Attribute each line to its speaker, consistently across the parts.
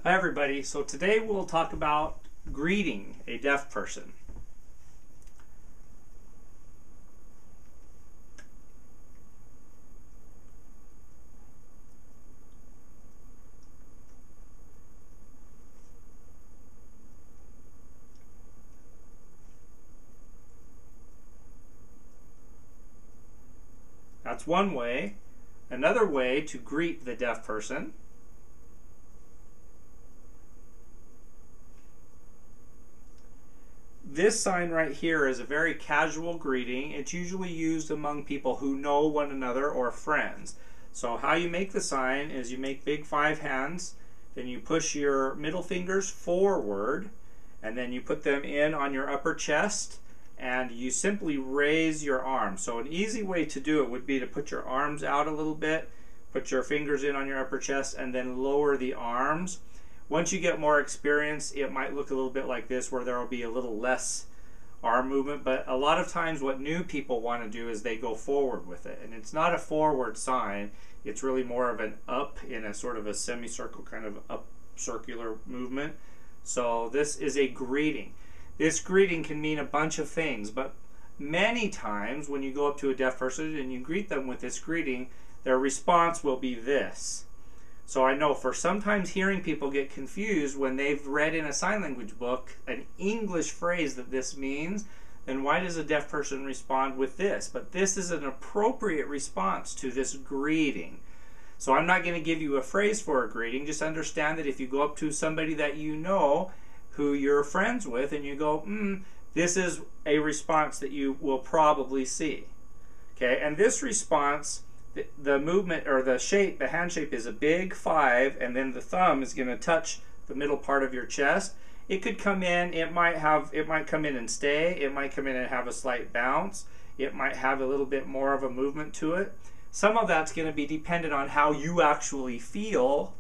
Speaker 1: Hi everybody, so today we'll talk about greeting a deaf person. That's one way. Another way to greet the deaf person this sign right here is a very casual greeting. It's usually used among people who know one another or friends. So how you make the sign is you make big 5 hands, then you push your middle fingers forward, and then you put them in on your upper chest, and you simply raise your arms. So an easy way to do it would be to put your arms out a little bit, put your fingers in on your upper chest, and then lower the arms. Once you get more experience, it might look a little bit like this, where there will be a little less arm movement, but a lot of times what new people want to do is they go forward with it, and it's not a forward sign, it's really more of an up in a sort of a semicircle kind of up circular movement. So this is a greeting. This greeting can mean a bunch of things, but many times when you go up to a deaf person and you greet them with this greeting, their response will be this. So I know for sometimes hearing people get confused when they've read in a sign language book an English phrase that this means, then why does a deaf person respond with this? But this is an appropriate response to this greeting. So I'm not going to give you a phrase for a greeting. Just understand that if you go up to somebody that you know, who you're friends with, and you go, this is a response that you will probably see. Okay, and this response, the movement or the shape, the hand shape is a big 5, and then the thumb is going to touch the middle part of your chest. It could come in, it might come in and stay, it might come in and have a slight bounce, it might have a little bit more of a movement to it. Some of that's going to be dependent on how you actually feel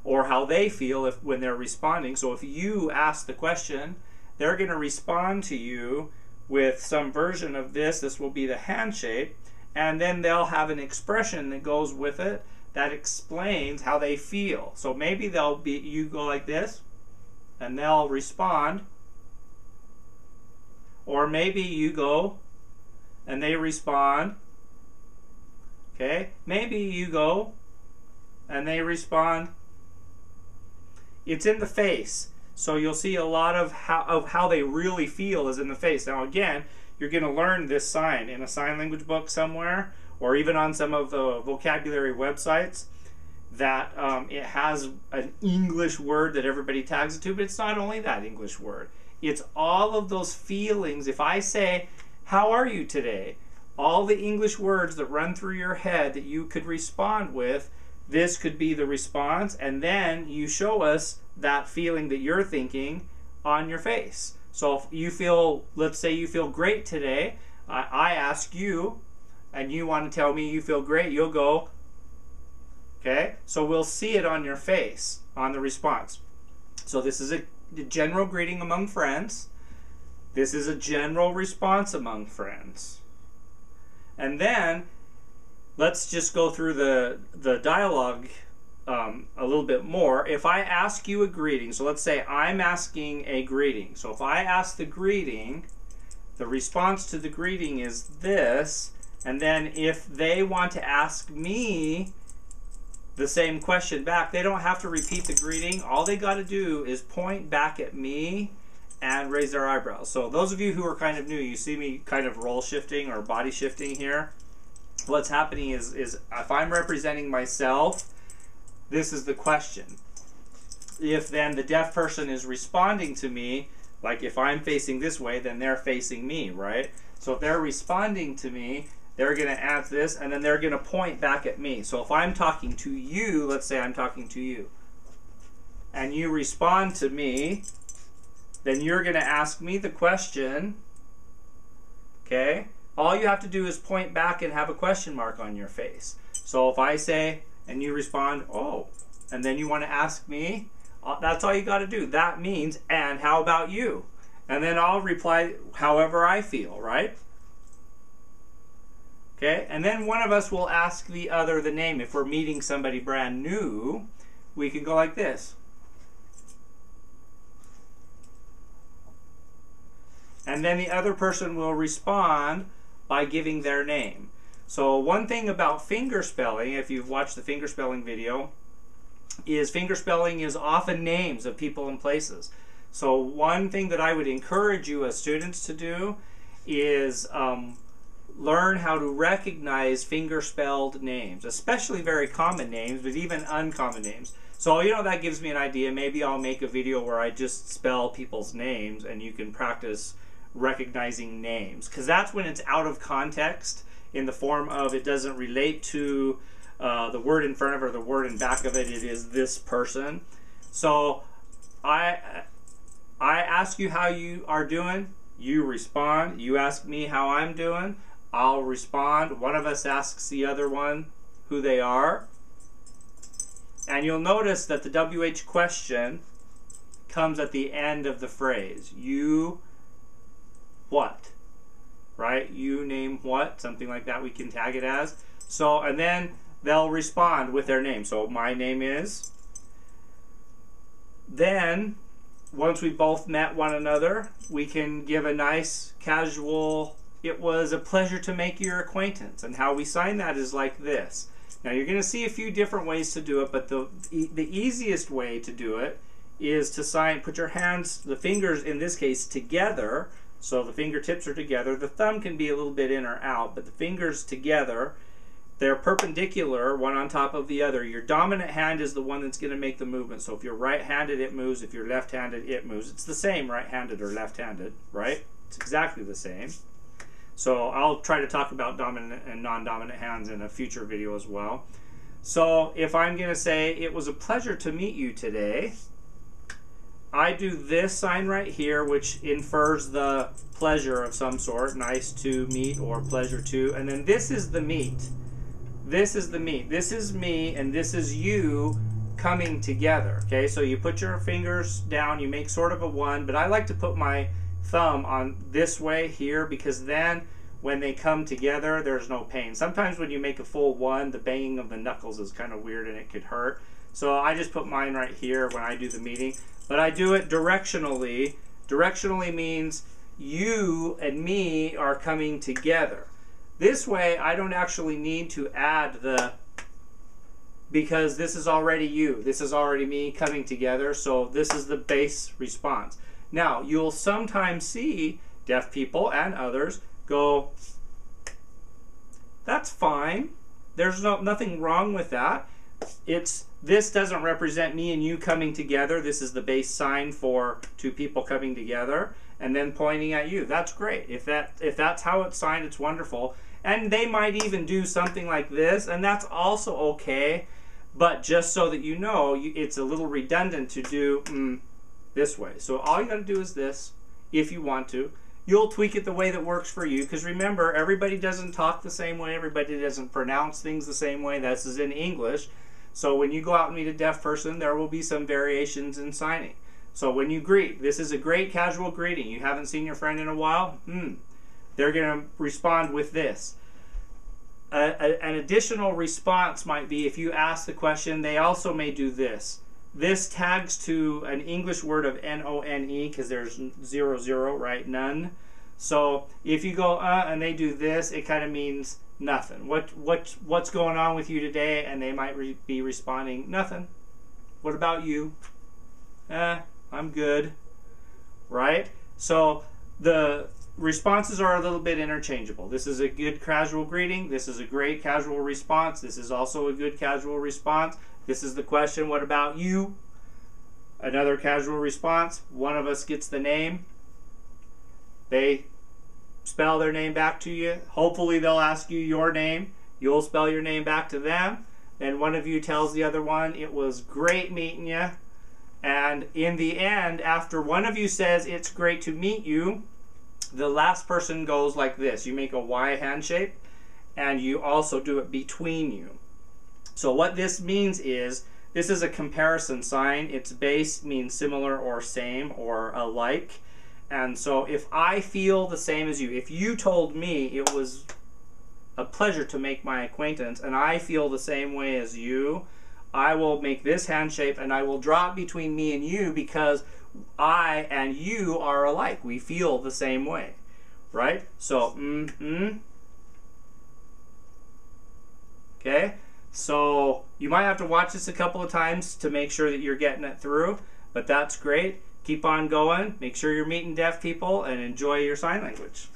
Speaker 1: or how they feel when they're responding. So if you ask the question, they're going to respond to you with some version of this. This will be the hand shape. And then they'll have an expression that goes with it that explains how they feel. So maybe you go like this, and they'll respond. Or maybe you go, and they respond. Okay? Maybe you go, and they respond. It's in the face. So you'll see a lot of how they really feel is in the face. Now again, you're going to learn this sign in a sign language book somewhere, or even on some of the vocabulary websites, that it has an English word that everybody tags it to, but it's not only that English word. It's all of those feelings. If I say, how are you today? All the English words that run through your head that you could respond with, this could be the response, and then you show us that feeling that you're thinking on your face. So if you feel, let's say you feel great today, I ask you, and you want to tell me you feel great, you'll go, okay? So we'll see it on your face, on the response. So this is a general greeting among friends. This is a general response among friends. And then, let's just go through the dialogue a little bit more. If I ask you a greeting, so let's say I'm asking a greeting. So if I ask the greeting, the response to the greeting is this, and then if they want to ask me the same question back, they don't have to repeat the greeting. All they got to do is point back at me and raise their eyebrows. So those of you who are kind of new, you see me kind of role shifting or body shifting here. What's happening is if I'm representing myself, this is the question. If then the deaf person is responding to me, like if I'm facing this way, then they're facing me, right? So if they're responding to me, they're going to ask this, and then they're going to point back at me. So if I'm talking to you, let's say I'm talking to you, and you respond to me, then you're going to ask me the question, okay? All you have to do is point back and have a question mark on your face. So if I say, and you respond, oh, and then you want to ask me, that's all you got to do. That means, and how about you? And then I'll reply however I feel, right? Okay, and then one of us will ask the other the name. If we're meeting somebody brand new, we can go like this. and then the other person will respond by giving their name. So one thing about fingerspelling, if you've watched the fingerspelling video, is fingerspelling is often names of people and places. So one thing that I would encourage you as students to do is learn how to recognize fingerspelled names, especially very common names, but even uncommon names. So, you know, that gives me an idea. Maybe I'll make a video where I just spell people's names and you can practice recognizing names, because that's when it's out of context in the form of it doesn't relate to the word in front of it or the word in back of it. It is this person. So I ask you how you are doing, you respond. You ask me how I'm doing, I'll respond. One of us asks the other one who they are. And you'll notice that the WH question comes at the end of the phrase. You what? Right? You name what? Something like that we can tag it as. So, and then they'll respond with their name. So my name is. Then, once we both met one another, we can give a nice casual, it was a pleasure to make your acquaintance. And how we sign that is like this. Now you're going to see a few different ways to do it, but the easiest way to do it is to sign, put your hands, the fingers in this case, together. So the fingertips are together. The thumb can be a little bit in or out, but the fingers together, they're perpendicular, one on top of the other. Your dominant hand is the one that's going to make the movement. So if you're right-handed, it moves. If you're left-handed, it moves. It's the same right-handed or left-handed, right? It's exactly the same. So I'll try to talk about dominant and non-dominant hands in a future video as well. So if I'm going to say, it was a pleasure to meet you today, I do this sign right here, which infers the pleasure of some sort, nice to meet or pleasure to, and then this is the meet. This is the meet. This is me and this is you coming together. Okay, so you put your fingers down, you make sort of a one, but I like to put my thumb on this way here, because then when they come together there's no pain. Sometimes when you make a full one, the banging of the knuckles is kind of weird and it could hurt. So I just put mine right here when I do the meeting, but I do it directionally. Directionally means you and me are coming together. This way I don't actually need to add the, because this is already you, this is already me coming together, so this is the base response. Now, you'll sometimes see deaf people and others go, that's fine. There's nothing wrong with that. This doesn't represent me and you coming together. This is the base sign for two people coming together and then pointing at you. That's great. If that's how it's signed, it's wonderful. And they might even do something like this, and that's also okay. But just so that you know, it's a little redundant to do this way. So all you got to do is this, if you want to. You'll tweak it the way that works for you, because remember, everybody doesn't talk the same way, everybody doesn't pronounce things the same way. This is in English. So when you go out and meet a deaf person, there will be some variations in signing. So when you greet, this is a great casual greeting. You haven't seen your friend in a while? They're going to respond with this. An additional response might be, if you ask the question, they also may do this. This tags to an English word of N-O-N-E, because there's 0, right? None. So if you go and they do this, it kind of means nothing. What's going on with you today? And they might be responding, nothing. What about you? I'm good. Right? So the responses are a little bit interchangeable. This is a good casual greeting. This is a great casual response. This is also a good casual response. This is the question, what about you? Another casual response. One of us gets the name. They spell their name back to you. Hopefully they'll ask you your name. You'll spell your name back to them. Then one of you tells the other one, it was great meeting you. And in the end, after one of you says, it's great to meet you, the last person goes like this. You make a Y handshake, and you also do it between you. So what this means is, this is a comparison sign. Its base means similar or same or alike. And so if I feel the same as you, if you told me it was a pleasure to make my acquaintance, and I feel the same way as you, I will make this handshake and I will draw it between me and you, because I and you are alike. We feel the same way, right? So, okay? So you might have to watch this a couple of times to make sure that you're getting it through, but that's great. Keep on going. Make sure you're meeting deaf people and enjoy your sign language.